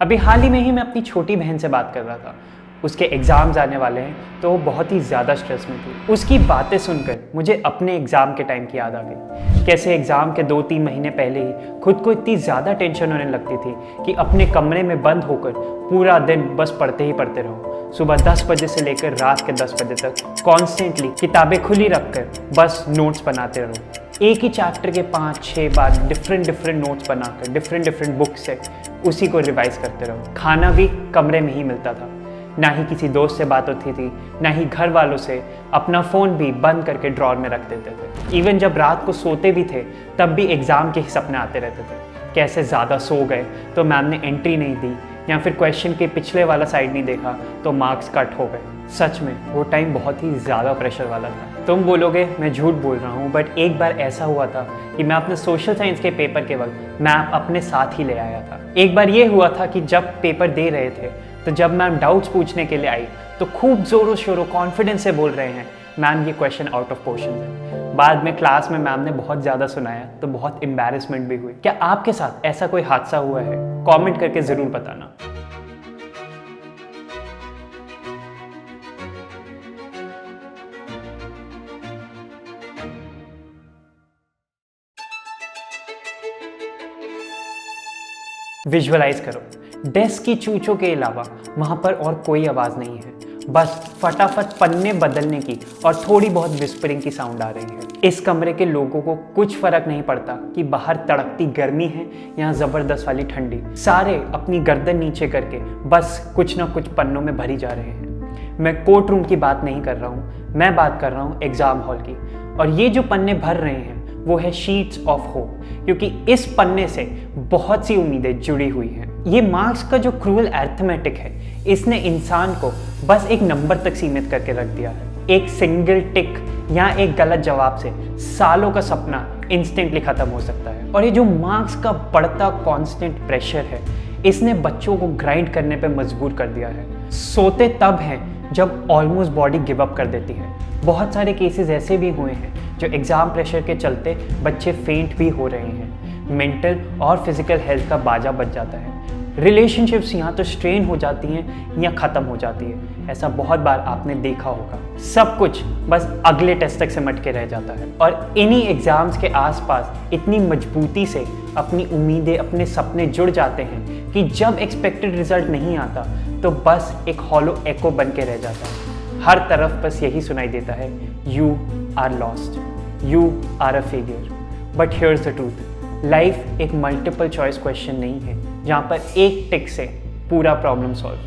अभी हाल ही में ही मैं अपनी छोटी बहन से बात कर रहा था। उसके एग्ज़ाम्स आने वाले हैं तो वो बहुत ही ज़्यादा स्ट्रेस में थी। उसकी बातें सुनकर मुझे अपने एग्ज़ाम के टाइम की याद आ गई। कैसे एग्ज़ाम के 2-3 महीने पहले ही खुद को इतनी ज़्यादा टेंशन होने लगती थी कि अपने कमरे में बंद होकर पूरा दिन बस पढ़ते ही पढ़ते रहो। सुबह 10 बजे से लेकर रात के 10 बजे तक कॉन्स्टेंटली किताबें खुली रखकर बस नोट्स बनाते रहो। एक ही चैप्टर के 5-6 बार डिफरेंट नोट्स बनाकर डिफरेंट बुक से उसी को रिवाइज करते रहो। खाना भी कमरे में ही मिलता था, ना ही किसी दोस्त से बात होती थी, ना ही घर वालों से। अपना फ़ोन भी बंद करके ड्रॉर में रख देते थे। इवन जब रात को सोते भी थे तब भी एग्ज़ाम के ही सपने आते रहते थे। कैसे ज़्यादा सो गए तो मैम ने एंट्री नहीं दी, या फिर क्वेश्चन के पिछले वाला साइड नहीं देखा तो मार्क्स कट हो गए। सच में वो टाइम बहुत ही ज़्यादा प्रेशर वाला था। तुम बोलोगे मैं झूठ बोल रहा हूँ, बट एक बार ऐसा हुआ था कि मैं अपने सोशल साइंस के पेपर के वक्त मैम अपने साथ ही ले आया था। एक बार ये हुआ था कि जब पेपर दे रहे थे तो जब मैम डाउट्स पूछने के लिए आई तो खूब ज़ोरों शोरों कॉन्फिडेंस से बोल रहे हैं, मैम ये क्वेश्चन आउट ऑफ क्वेश्चन है। बाद में क्लास में मैम ने बहुत ज़्यादा सुनाया तो बहुत एम्बैरेसमेंट भी हुई। क्या आपके साथ ऐसा कोई हादसा हुआ है? कमेंट करके ज़रूर बताना। विजुअलाइज करो, डेस्क की चूचों के अलावा वहाँ पर और कोई आवाज़ नहीं है। बस फटाफट पन्ने बदलने की और थोड़ी बहुत विस्परिंग की साउंड आ रही है। इस कमरे के लोगों को कुछ फर्क नहीं पड़ता कि बाहर तड़कती गर्मी है या ज़बरदस्त वाली ठंडी। सारे अपनी गर्दन नीचे करके बस कुछ ना कुछ पन्नों में भरी जा रहे हैं। मैं कोर्ट रूम की बात नहीं कर रहा हूँ, मैं बात कर रहा हूँ एग्ज़ाम हॉल की। और ये जो पन्ने भर रहे हैं वो है शीट्स ऑफ होप, क्योंकि इस पन्ने से बहुत सी उम्मीदें जुड़ी हुई हैं। ये मार्क्स का जो क्रूअल अरिथमेटिक है, इसने इंसान को बस एक नंबर तक सीमित करके रख दिया है। एक सिंगल टिक या एक गलत जवाब से सालों का सपना इंस्टेंटली खत्म हो सकता है। और ये जो मार्क्स का बढ़ता कांस्टेंट प्रेशर है, इसने बच्चों को ग्राइंड करने पे मजबूर कर दिया है। सोते तब हैं जब ऑलमोस्ट बॉडी गिव अप कर देती है। बहुत सारे केसेस ऐसे भी हुए हैं जो एग्ज़ाम प्रेशर के चलते बच्चे फेंट भी हो रहे हैं। मेंटल और फिजिकल हेल्थ का बाजा बच जाता है। रिलेशनशिप्स यहाँ तो स्ट्रेन हो जाती हैं या ख़त्म हो जाती है। ऐसा बहुत बार आपने देखा होगा। सब कुछ बस अगले टेस्ट तक सिमट के रह जाता है। और इन्हीं एग्ज़ाम्स के आसपास इतनी मजबूती से अपनी उम्मीदें, अपने सपने जुड़ जाते हैं कि जब एक्सपेक्टेड रिजल्ट नहीं आता तो बस एक हॉलो एको बन के रह जाता है। हर तरफ बस यही सुनाई देता है, you are lost, you are a failure. But here's the truth, life एक मल्टीपल चॉइस क्वेश्चन नहीं है जहाँ पर एक टिक से पूरा प्रॉब्लम सॉल्व।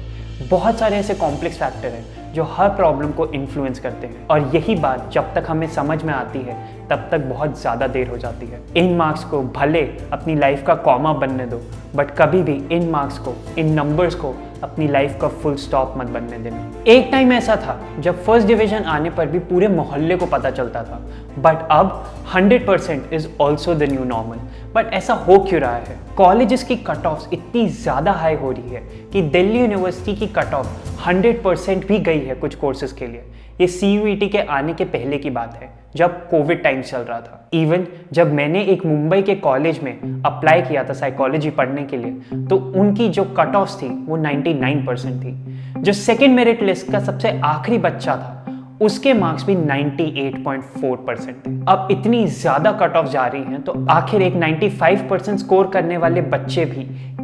बहुत सारे ऐसे कॉम्प्लेक्स फैक्टर हैं जो हर प्रॉब्लम को इन्फ्लुएंस करते हैं। और यही बात जब तक हमें समझ में आती है तब तक बहुत ज़्यादा देर हो जाती है। इन मार्क्स को भले अपनी लाइफ का कॉमा बनने दो, बट कभी भी इन मार्क्स को, इन नंबर्स को अपनी लाइफ का फुल स्टॉप मत बनने देना। एक टाइम ऐसा था जब फर्स्ट डिवीजन आने पर भी पूरे मोहल्ले को पता चलता था, बट अब 100% is also the new normal. But ऐसा हो क्यों रहा है? कॉलेजेस की कट ऑफ इतनी ज़्यादा हाई हो रही है कि दिल्ली यूनिवर्सिटी की कट ऑफ 100% भी गई है कुछ कोर्सेज के लिए। ये CUET के आने के पहले की बात है, जब कोविड टाइम चल रहा था। इवन जब मैंने एक मुंबई के कॉलेज में अप्लाई किया था साइकोलॉजी पढ़ने के लिए, तो उनकी जो कट ऑफ थी वो 99% थी। जो सेकेंड मेरिट लिस्ट का सबसे आखिरी बच्चा था, उसके मार्क्स भी 98.4% थे। अब इतनी ज़्यादा कट ऑफ जा रही हैं तो आखिर एक 95% स्कोर करने वाले बच्चे भी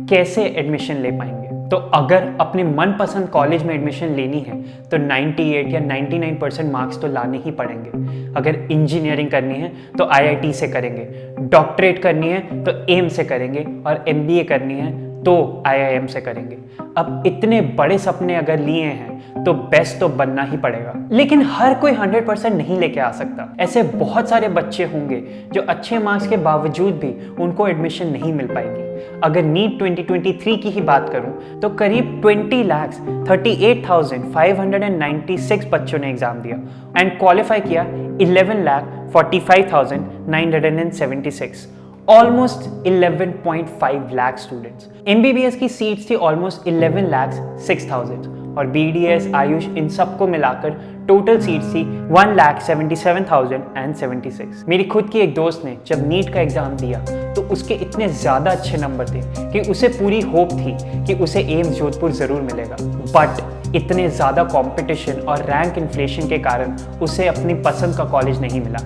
कैसे एडमिशन ले पाएंगे? तो अगर अपने मनपसंद कॉलेज में एडमिशन लेनी है तो 98 या 99% मार्क्स तो लाने ही पड़ेंगे। अगर इंजीनियरिंग करनी है तो IIT से करेंगे, डॉक्टरेट करनी है तो एम्स से करेंगे, और MBA करनी है तो IIM से करेंगे। अब इतने बड़े सपने अगर लिए हैं तो बेस्ट तो बनना ही पड़ेगा। लेकिन हर कोई 100% नहीं लेके आ सकता। ऐसे बहुत सारे बच्चे होंगे जो अच्छे मार्क्स के बावजूद भी उनको एडमिशन नहीं मिल पाएगी। अगर नीट 2023 की ही बात करूं तो करीब 20,38,596 बच्चों ने एग्जाम दिया एंड क्वालिफाई किया 11,45,976, ऑलमोस्ट 11.5 लाख स्टूडेंट्स। MBBS की सीट्स थी ऑलमोस्ट 11,06,000, और BDS, आयुष इन सबको मिलाकर टोटल सीट्स थी 1,77,076। मेरी खुद की एक दोस्त ने जब नीट का एग्ज़ाम दिया तो उसके इतने ज़्यादा अच्छे नंबर थे कि उसे पूरी होप थी कि उसे एम्स जोधपुर ज़रूर मिलेगा, बट इतने ज़्यादा कंपटीशन और रैंक इन्फ्लेशन के कारण उसे अपनी पसंद का कॉलेज नहीं मिला।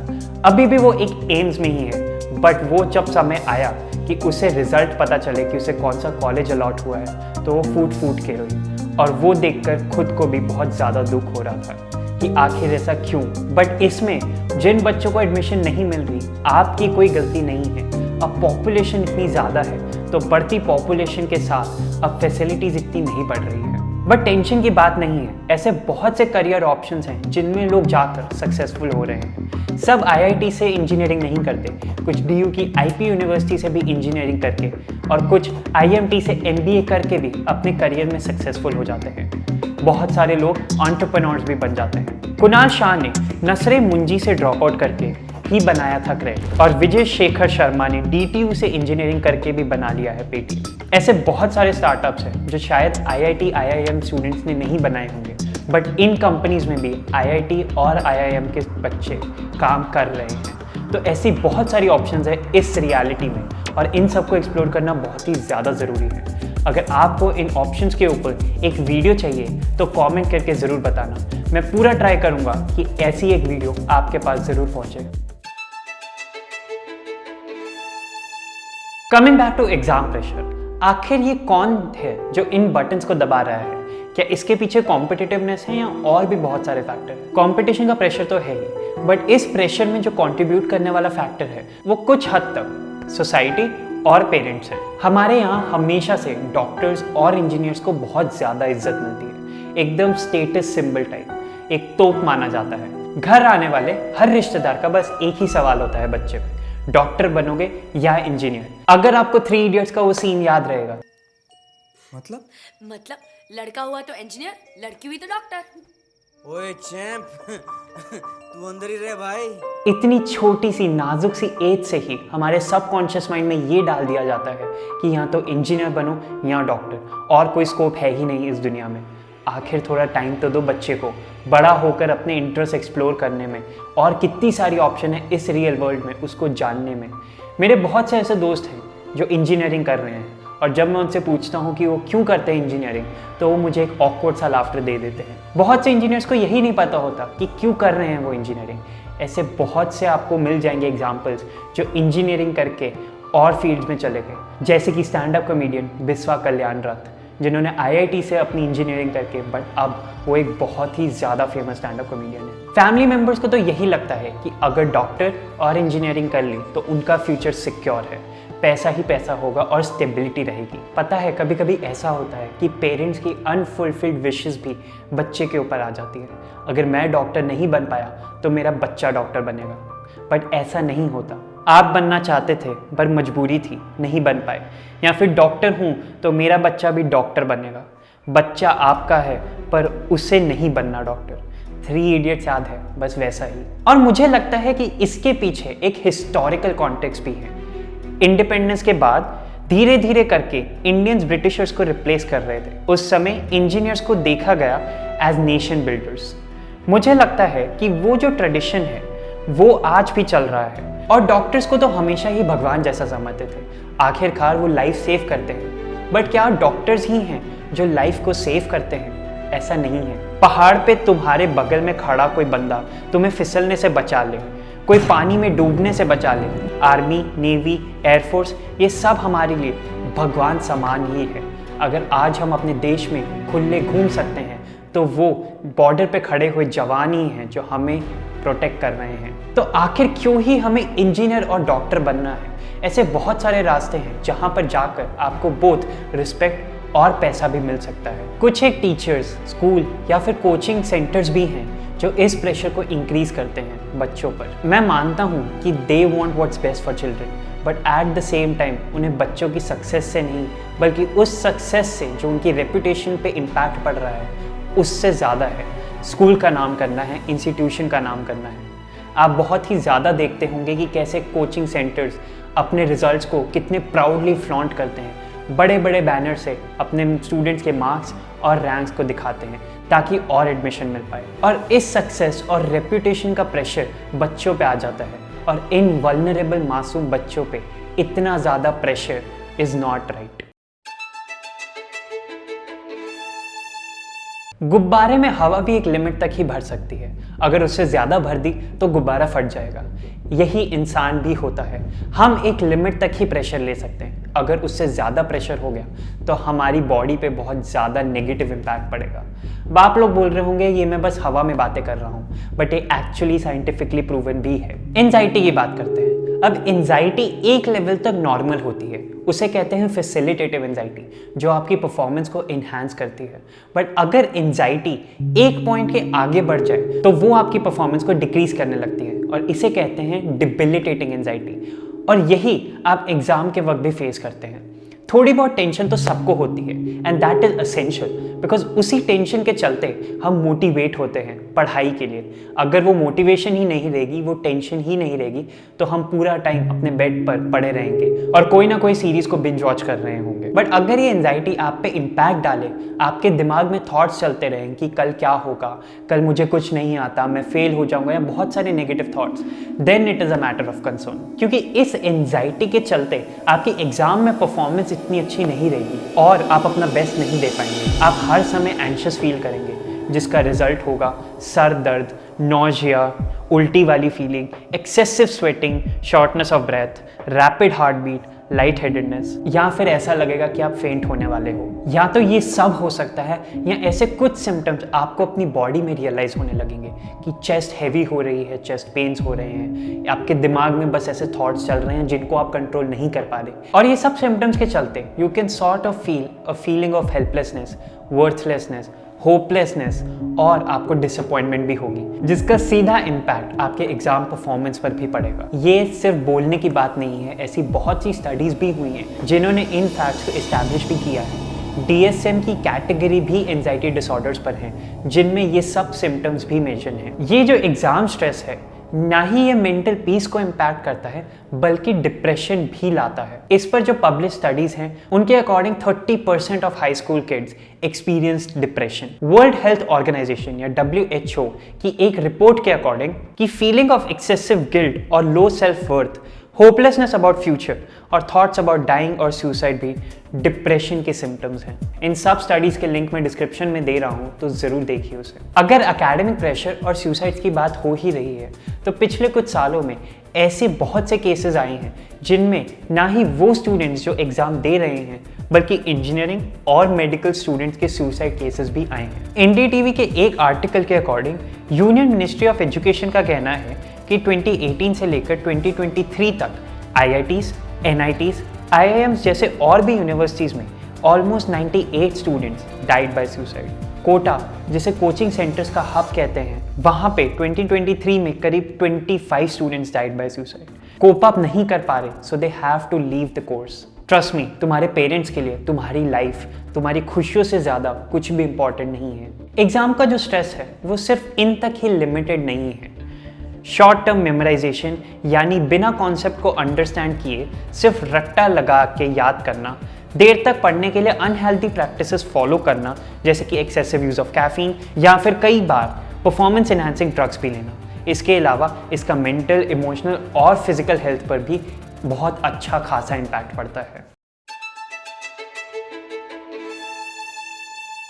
अभी भी वो एक एम्स में ही है, बट वो जब समय आया कि उसे रिजल्ट पता चले कि उसे कौन सा कॉलेज अलॉट हुआ है तो वो फूट के रोई, और वो देखकर खुद को भी बहुत ज़्यादा दुख हो रहा था कि आखिर ऐसा क्यों। बट इसमें जिन बच्चों को एडमिशन नहीं मिल रही, आपकी कोई गलती नहीं है। अब पॉपुलेशन इतनी ज़्यादा है तो बढ़ती पॉपुलेशन के साथ अब फैसिलिटीज़ इतनी नहीं बढ़ रही है। बट टेंशन की बात नहीं है, ऐसे बहुत से करियर ऑप्शंस हैं जिनमें लोग जाकर सक्सेसफुल हो रहे हैं। सब IIT से इंजीनियरिंग नहीं करते, कुछ DU की IP यूनिवर्सिटी से भी इंजीनियरिंग करके और कुछ IMT से MBA करके भी अपने करियर में सक्सेसफुल हो जाते हैं। बहुत सारे लोग एंटरप्रेन्योर्स भी बन जाते हैं। कुणाल शाह ने नसरे मुंजी से ड्रॉप आउट करके ही बनाया था क्रेड, और विजय शेखर शर्मा ने DTU से इंजीनियरिंग करके भी बना लिया है Paytm। ऐसे बहुत सारे स्टार्टअप्स हैं जो शायद IIT IIM स्टूडेंट्स ने नहीं बनाए होंगे, बट इन कंपनीज में भी IIT और IIM के बच्चे काम कर रहे हैं। तो ऐसी बहुत सारी ऑप्शंस है इस रियलिटी में, और इन सबको एक्सप्लोर करना बहुत ही ज़्यादा ज़रूरी है। अगर आपको इन ऑप्शंस के ऊपर एक वीडियो चाहिए तो कमेंट करके ज़रूर बताना। मैं पूरा ट्राई करूँगा कि ऐसी एक वीडियो आपके पास ज़रूर पहुँचे। Coming back to exam pressure, आखिर ये कौन है जो इन बटन्स को दबा रहा है? क्या इसके पीछे कॉम्पिटिटिवनेस है या और भी बहुत सारे फैक्टर हैं? कॉम्पिटिशन का प्रेशर तो है ही, बट इस प्रेशर में जो कंट्रीब्यूट करने वाला फैक्टर है वो कुछ हद तक सोसाइटी और पेरेंट्स हैं। हमारे यहाँ हमेशा से डॉक्टर्स और इंजीनियर्स को बहुत ज़्यादा इज्जत मिलती है, एकदम स्टेटस सिंबल टाइप, एक तोप माना जाता है। घर आने वाले हर रिश्तेदार का बस एक ही सवाल होता है बच्चे पे, डॉक्टर बनोगे या इंजीनियर? अगर आपको 3 इडियट्स का वो सीन याद रहेगा। मतलब लड़का हुआ तो इंजीनियर, लड़की हुई तो डॉक्टर। ओए चैंप तू अंदर ही रह भाई। इतनी छोटी सी नाजुक सी एज से ही हमारे सबकॉन्शियस माइंड में ये डाल दिया जाता है कि या तो इंजीनियर बनो या डॉक्टर, और कोई स्कोप है ही नहीं इस दुनिया में। आखिर थोड़ा टाइम तो दो बच्चे को बड़ा होकर अपने इंटरेस्ट एक्सप्लोर करने में, और कितनी सारी ऑप्शन है इस रियल वर्ल्ड में उसको जानने में। मेरे बहुत से ऐसे दोस्त हैं जो इंजीनियरिंग कर रहे हैं, और जब मैं उनसे पूछता हूँ कि वो क्यों करते हैं इंजीनियरिंग, तो वो मुझे एक ऑकवर्ड सा लाफ्टर दे देते हैं। बहुत से इंजीनियर्स को यही नहीं पता होता कि क्यों कर रहे हैं वो इंजीनियरिंग। ऐसे बहुत से आपको मिल जाएंगे एग्जाम्पल्स जो इंजीनियरिंग करके और फील्ड्स में चले गए, जैसे कि स्टैंड अप कॉमेडियन बिस्वा कल्याण रथ, जिन्होंने IIT से अपनी इंजीनियरिंग करके बट अब वो एक बहुत ही ज़्यादा फेमस स्टैंड अप कॉमेडियन है। फैमिली मेम्बर्स को तो यही लगता है कि अगर डॉक्टर और इंजीनियरिंग कर ली तो उनका फ्यूचर सिक्योर है, पैसा ही पैसा होगा और स्टेबिलिटी रहेगी। पता है कभी कभी ऐसा होता है कि पेरेंट्स की अनफुलफिल्ड विशेस भी बच्चे के ऊपर आ जाती है। अगर मैं डॉक्टर नहीं बन पाया तो मेरा बच्चा डॉक्टर बनेगा, बट ऐसा नहीं होता। आप बनना चाहते थे पर मजबूरी थी, नहीं बन पाए, या फिर डॉक्टर हूँ तो मेरा बच्चा भी डॉक्टर बनेगा। बच्चा आपका है पर उसे नहीं बनना डॉक्टर। 3 इडियट्स याद है, बस वैसा ही। और मुझे लगता है कि इसके पीछे एक हिस्टोरिकल कॉन्टेक्स्ट भी है। इंडिपेंडेंस के बाद धीरे धीरे करके इंडियंस ब्रिटिशर्स को रिप्लेस कर रहे थे। उस समय इंजीनियर्स को देखा गया एज नेशन बिल्डर्स। मुझे लगता है कि वो जो ट्रेडिशन है वो आज भी चल रहा है, और डॉक्टर्स को तो हमेशा ही भगवान जैसा समझते थे। आखिरकार वो लाइफ सेव करते हैं, बट क्या डॉक्टर्स ही हैं जो लाइफ को सेव करते हैं? ऐसा नहीं है। पहाड़ पे तुम्हारे बगल में खड़ा कोई बंदा तुम्हें फिसलने से बचा ले, कोई पानी में डूबने से बचा ले। आर्मी, नेवी, एयरफोर्स, ये सब हमारे लिए भगवान समान ही है। अगर आज हम अपने देश में खुले घूम सकते हैं तो वो बॉर्डर पे खड़े हुए जवान ही हैं जो हमें प्रोटेक्ट कर रहे हैं। तो आखिर क्यों ही हमें इंजीनियर और डॉक्टर बनना है? ऐसे बहुत सारे रास्ते हैं जहाँ पर जाकर आपको बोथ रिस्पेक्ट और पैसा भी मिल सकता है। कुछ एक टीचर्स, स्कूल या फिर कोचिंग सेंटर्स भी हैं जो इस प्रेशर को इंक्रीज करते हैं बच्चों पर। मैं मानता हूँ कि they want what's best for children, but at the same time उन्हें बच्चों की सक्सेस से नहीं, बल्कि उस सक्सेस से जो उनकी रेपुटेशन पे इम्पैक्ट पड़ रहा है उससे ज़्यादा है। स्कूल का नाम करना है, इंस्टीट्यूशन का नाम करना है। आप बहुत ही ज़्यादा देखते होंगे कि कैसे कोचिंग सेंटर्स अपने रिजल्ट्स को कितने प्राउडली फ्लॉन्ट करते हैं, बड़े बड़े बैनर से अपने स्टूडेंट्स के मार्क्स और रैंक्स को दिखाते हैं ताकि और एडमिशन मिल पाए। और इस सक्सेस और रेपुटेशन का प्रेशर बच्चों पे आ जाता है, और इन वल्नरेबल मासूम बच्चों पे इतना ज़्यादा प्रेशर इज़ नॉट राइट। गुब्बारे में हवा भी एक लिमिट तक ही भर सकती है, अगर उससे ज़्यादा भर दी तो गुब्बारा फट जाएगा। यही इंसान भी होता है, हम एक लिमिट तक ही प्रेशर ले सकते हैं, अगर उससे ज़्यादा प्रेशर हो गया तो हमारी बॉडी पे बहुत ज़्यादा नेगेटिव इम्पैक्ट पड़ेगा। अब आप लोग बोल रहे होंगे ये मैं बस हवा में बातें कर रहा हूँ, बट ये एक्चुअली साइंटिफिकली प्रूवन भी है। एंजाइटी की बात करते हैं। अब एंजाइटी एक लेवल तक नॉर्मल होती है, उसे कहते हैं फैसिलिटेटिव एंजाइटी, जो आपकी परफॉर्मेंस को इन्हांस करती है। बट अगर एंजाइटी एक पॉइंट के आगे बढ़ जाए तो वो आपकी परफॉर्मेंस को डिक्रीज करने लगती है, और इसे कहते हैं डिबिलिटेटिंग एंजाइटी। और यही आप एग्जाम के वक्त भी फेस करते हैं। थोड़ी बहुत टेंशन तो सबको होती है, and that is essential, because उसी टेंशन के चलते हम मोटिवेट होते हैं पढ़ाई के लिए। अगर वो मोटिवेशन ही नहीं रहेगी, वो टेंशन ही नहीं रहेगी, तो हम पूरा टाइम अपने बेड पर पड़े रहेंगे और कोई ना कोई सीरीज को बिंज वॉच कर रहे होंगे। बट अगर ये एंजाइटी आप पे इम्पैक्ट डाले, आपके दिमाग में थॉट्स चलते रहें कि कल क्या होगा, कल मुझे कुछ नहीं आता, मैं फेल हो जाऊंगा, या बहुत सारे negative thoughts, then it is a matter of concern. क्योंकि इस एंजाइटी के चलते आपकी एग्जाम में परफॉर्मेंस इतनी अच्छी नहीं रहेगी और आप अपना बेस्ट नहीं दे पाएंगे। आप हर समय एंशियस फील करेंगे, जिसका रिजल्ट होगा सर दर्द, नॉजिया, उल्टी वाली feeling, excessive sweating, shortness of breath, rapid heartbeat, light headedness, या फिर ऐसा लगेगा कि आप फेंट होने वाले हो। या तो ये सब हो सकता है, या ऐसे कुछ सिम्टम्स आपको अपनी बॉडी में रियलाइज होने लगेंगे कि चेस्ट हैवी हो रही है, चेस्ट पेन्स हो रहे हैं, आपके दिमाग में बस ऐसे थॉट्स चल रहे हैं जिनको आप कंट्रोल नहीं कर पा रहे। और ये सब सिम्टम्स के चलते you can sort of feel a feeling of helplessness, worthlessness, hopelessness, और आपको डिसअपॉइंटमेंट भी होगी, जिसका सीधा इम्पैक्ट आपके एग्जाम परफॉर्मेंस पर भी पड़ेगा। ये सिर्फ बोलने की बात नहीं है, ऐसी बहुत सी स्टडीज भी हुई हैं जिन्होंने इन फैक्ट्स को इस्टेब्लिश भी किया है। DSM की कैटेगरी भी एंजाइटी डिसऑर्डर्स पर हैं, जिनमें ये सब सिम्टम्स भी मेंशन हैं। ये जो एग्जाम स्ट्रेस है, ना ही ये मेंटल पीस को इम्पैक्ट करता है, बल्कि डिप्रेशन भी लाता है। इस पर जो पब्लिश स्टडीज हैं, उनके according 30% of high school kids experience depression. World health organization या WHO की एक रिपोर्ट के अकॉर्डिंग कि फीलिंग ऑफ एक्सेसिव गिल्ट और low self worth, hopelessness about future और थॉट्स अबाउट डाइंग और सुसाइड भी डिप्रेशन के सिम्टम्स हैं। इन सब स्टडीज के लिंक मैं डिस्क्रिप्शन में दे रहा हूँ, तो ज़रूर देखिए उसे। अगर एकेडमिक प्रेशर और सुसाइड की बात हो ही रही है, तो पिछले कुछ सालों में ऐसे बहुत से केसेस आए हैं जिनमें ना ही वो स्टूडेंट्स जो एग्ज़ाम दे रहे हैं, बल्कि इंजीनियरिंग और मेडिकल स्टूडेंट्स के सुसाइड केसेस भी आए हैं। NDTV के एक आर्टिकल के according union ministry of education का कहना है कि 2018 से लेकर 2023 तक IITs, NITs, IIMs जैसे और भी यूनिवर्सिटीज़ में almost 98 students died by suicide. Kota, जिसे कोचिंग सेंटर्स का हब कहते हैं, वहाँ पे 2023 में करीब 25 students died by suicide. Cope up नहीं कर पा रहे, so they have to leave the course. Trust me, तुम्हारे पेरेंट्स के लिए तुम्हारी लाइफ, तुम्हारी खुशियों से ज़्यादा कुछ भी इंपॉर्टेंट नहीं है। एग्ज़ाम का जो स्ट्रेस है वो सिर्फ इन तक ही लिमिटेड नहीं है। शॉर्ट टर्म मेमोराइजेशन, यानी बिना कॉन्सेप्ट को अंडरस्टैंड किए सिर्फ रट्टा लगा के याद करना, देर तक पढ़ने के लिए अनहेल्दी प्रैक्टिसेस फॉलो करना, जैसे कि एक्सेसिव यूज़ ऑफ कैफीन, या फिर कई बार परफॉर्मेंस एनहांसिंग ड्रग्स भी लेना। इसके अलावा इसका मेंटल, इमोशनल और फिजिकल हेल्थ पर भी बहुत अच्छा खासा इम्पैक्ट पड़ता है।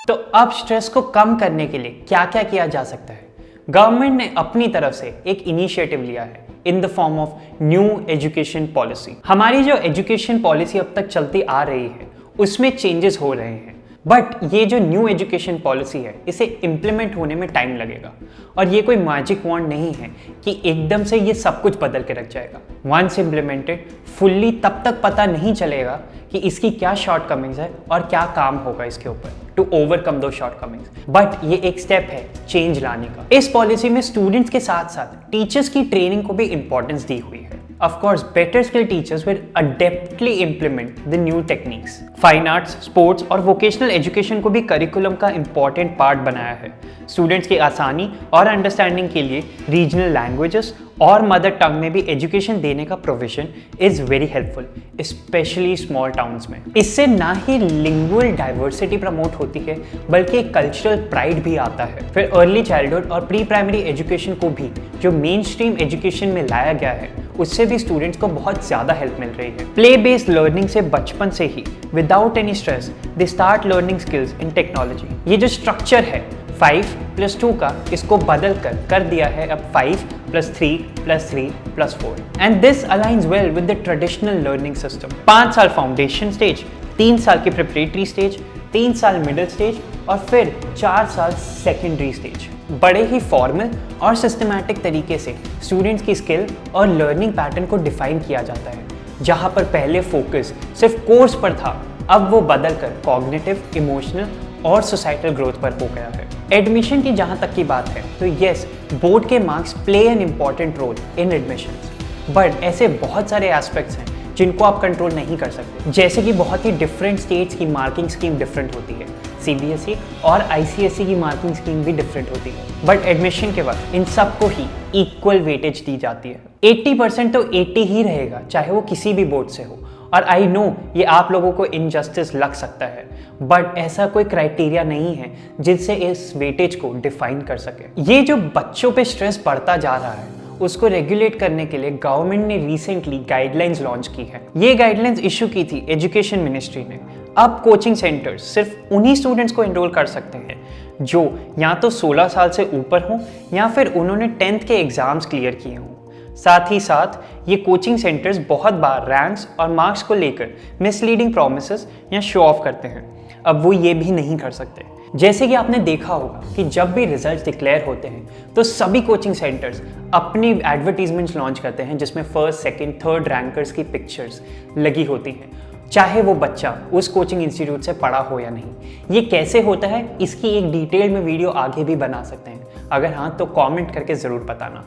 तो अब स्ट्रेस को कम करने के लिए क्या क्या किया जा सकता है? गवर्नमेंट ने अपनी तरफ से एक इनिशिएटिव लिया है in the form of new education policy. हमारी जो एजुकेशन पॉलिसी अब तक चलती आ रही है, उसमें चेंजेस हो रहे हैं, बट ये जो न्यू एजुकेशन पॉलिसी है, इसे इम्प्लीमेंट होने में टाइम लगेगा। और ये कोई मैजिक वॉन्ड नहीं है कि एकदम से ये सब कुछ बदल के रख जाएगा। वंस इम्प्लीमेंटेड फुल्ली, तब तक पता नहीं चलेगा कि इसकी क्या शॉर्टकमिंग्स है और क्या काम होगा इसके ऊपर टू ओवरकम दो शॉर्टकमिंग्स। बट ये एक स्टेप है चेंज लाने का। इस पॉलिसी में स्टूडेंट्स के साथ साथ टीचर्स की ट्रेनिंग को भी इंपॉर्टेंस दी हुई है। Of course, better skilled teachers will adeptly implement the new techniques. Fine arts, sports और वोकेशनल एजुकेशन को भी करिकुलम का इंपॉर्टेंट पार्ट बनाया है। स्टूडेंट्स की आसानी और अंडरस्टैंडिंग के लिए रीजनल लैंग्वेजेस और मदर टंग में भी एजुकेशन देने का provision is very helpful, specially small towns में। इससे ना ही लिंगुअल डाइवर्सिटी प्रमोट होती है बल्कि एक कल्चरल प्राइड भी आता है। फिर अर्ली चाइल्डहुड और प्री प्राइमरी एजुकेशन को भी जो मेन स्ट्रीम एजुकेशन में लाया गया है उससे भी स्टूडेंट्स को बहुत ज़्यादा हेल्प मिल रही है। प्ले बेस्ड लर्निंग से बचपन से ही without any stress they start learning skills in technology. ये जो स्ट्रक्चर है 5+2 का, इसको बदल कर दिया है अब 5+3+3+4 and this aligns well with the traditional learning system. 5 साल फाउंडेशन स्टेज, 3 साल की प्रिपरेटरी स्टेज, 3 साल मिडिल स्टेज और फिर 4 साल सेकेंडरी स्टेज। बड़े ही फॉर्मल और सिस्टमैटिक तरीके से स्टूडेंट्स की स्किल और लर्निंग पैटर्न को डिफाइन किया जाता है। जहाँ पर पहले फोकस सिर्फ कोर्स पर था, अब वो बदल कर कॉग्निटिव, इमोशनल और सोसाइटल ग्रोथ पर हो गया है। एडमिशन की जहाँ तक की बात है तो यस, बोर्ड के marks play an important role in admissions, but ऐसे बहुत सारे एस्पेक्ट्स हैं जिनको आप कंट्रोल नहीं कर सकते। जैसे कि बहुत ही डिफरेंट स्टेट्स की मार्किंग स्कीम डिफरेंट होती है, CBSE और ICSE की मार्किंग स्कीम भी डिफरेंट होती है, बट एडमिशन के वक्त इन सबको ही इक्वल वेटेज दी जाती है। 80% तो 80 ही रहेगा, चाहे वो किसी भी बोर्ड से हो। और आई नो ये आप लोगों को इनजस्टिस लग सकता है, बट ऐसा कोई क्राइटेरिया नहीं है जिससे इस वेटेज को डिफाइन कर सके। ये जो बच्चों पे स्ट्रेस बढ़ता जा रहा है उसको रेगुलेट करने के लिए गवर्नमेंट ने रिसेंटली गाइडलाइंस लॉन्च की है। ये गाइडलाइंस इशू की थी एजुकेशन मिनिस्ट्री ने। अब कोचिंग सेंटर्स सिर्फ उन्हीं स्टूडेंट्स को एनरोल कर सकते हैं जो या तो 16 साल से ऊपर हों या फिर उन्होंने 10th के एग्जाम्स क्लियर किए हों। साथ ही साथ ये कोचिंग सेंटर्स बहुत बार रैंक्स और मार्क्स को लेकर मिसलीडिंग प्रॉमिसेस या शो ऑफ करते हैं। अब वो ये भी नहीं कर सकते। जैसे कि आपने देखा होगा कि जब भी रिजल्ट्स डिक्लेयर होते हैं तो सभी कोचिंग सेंटर्स अपनी एडवर्टीजमेंट्स लॉन्च करते हैं जिसमें फर्स्ट, सेकंड, थर्ड रैंकर्स की पिक्चर्स लगी होती हैं, चाहे वो बच्चा उस कोचिंग इंस्टीट्यूट से पढ़ा हो या नहीं। ये कैसे होता है इसकी एक डिटेल में वीडियो आगे भी बना सकते हैं, अगर हाँ तो कमेंट करके ज़रूर बताना।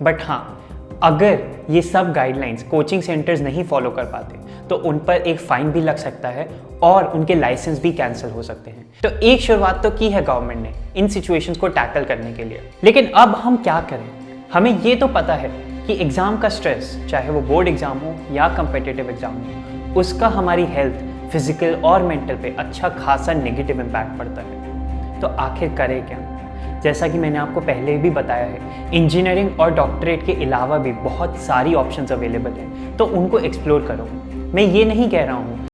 बट हाँ, अगर ये सब गाइडलाइंस कोचिंग सेंटर्स नहीं फॉलो कर पाते तो उन पर एक फ़ाइन भी लग सकता है और उनके लाइसेंस भी कैंसिल हो सकते हैं। तो एक शुरुआत तो की है गवर्नमेंट ने इन सिचुएशंस को टैकल करने के लिए, लेकिन अब हम क्या करें? हमें ये तो पता है कि एग्ज़ाम का स्ट्रेस, चाहे वो बोर्ड एग्ज़ाम हो या कम्पिटिटिव एग्ज़ाम हो, उसका हमारी हेल्थ, फिजिकल और मेंटल पे अच्छा खासा नेगेटिव इम्पैक्ट पड़ता है। तो आखिर करें क्या? जैसा कि मैंने आपको पहले भी बताया है, इंजीनियरिंग और डॉक्टरेट के अलावा भी बहुत सारी ऑप्शंस अवेलेबल हैं, तो उनको एक्सप्लोर करो। मैं ये नहीं कह रहा हूँ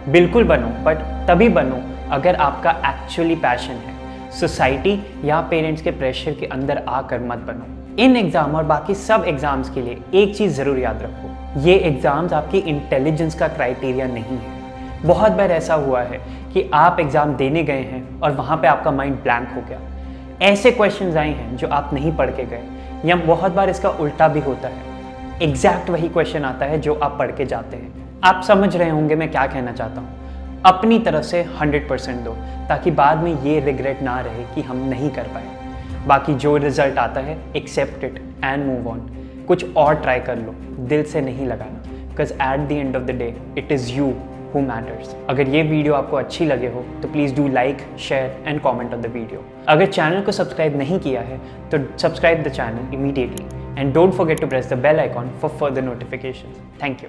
बिल्कुल बनो, बट तभी बनो अगर आपका एक्चुअली पैशन है। सोसाइटी या पेरेंट्स के प्रेशर के अंदर आकर मत बनो। इन एग्ज़ाम और बाकी सब एग्ज़ाम्स के लिए एक चीज़ ज़रूर याद रखो, ये एग्ज़ाम्स आपकी इंटेलिजेंस का क्राइटेरिया नहीं है। बहुत बार ऐसा हुआ है कि आप एग्ज़ाम देने गए हैं और वहाँ पे आपका माइंड ब्लैंक हो गया। ऐसे क्वेश्चंस आए हैं जो आप नहीं पढ़ के गए, या बहुत बार इसका उल्टा भी होता है, एग्जैक्ट वही क्वेश्चन आता है जो आप पढ़ के जाते हैं। आप समझ रहे होंगे मैं क्या कहना चाहता हूँ। अपनी तरफ से 100% दो ताकि बाद में ये रिग्रेट ना रहे कि हम नहीं कर पाए। बाकी जो रिजल्ट आता है accept it and move on. कुछ और ट्राई कर लो, दिल से नहीं लगाना, because at the end of the day it is you who matters। अगर ये वीडियो आपको अच्छी लगे हो तो please do like, share and comment on the video. अगर चैनल को सब्सक्राइब नहीं किया है तो subscribe the channel immediately and don't forget to press the bell icon for further notifications. Thank you.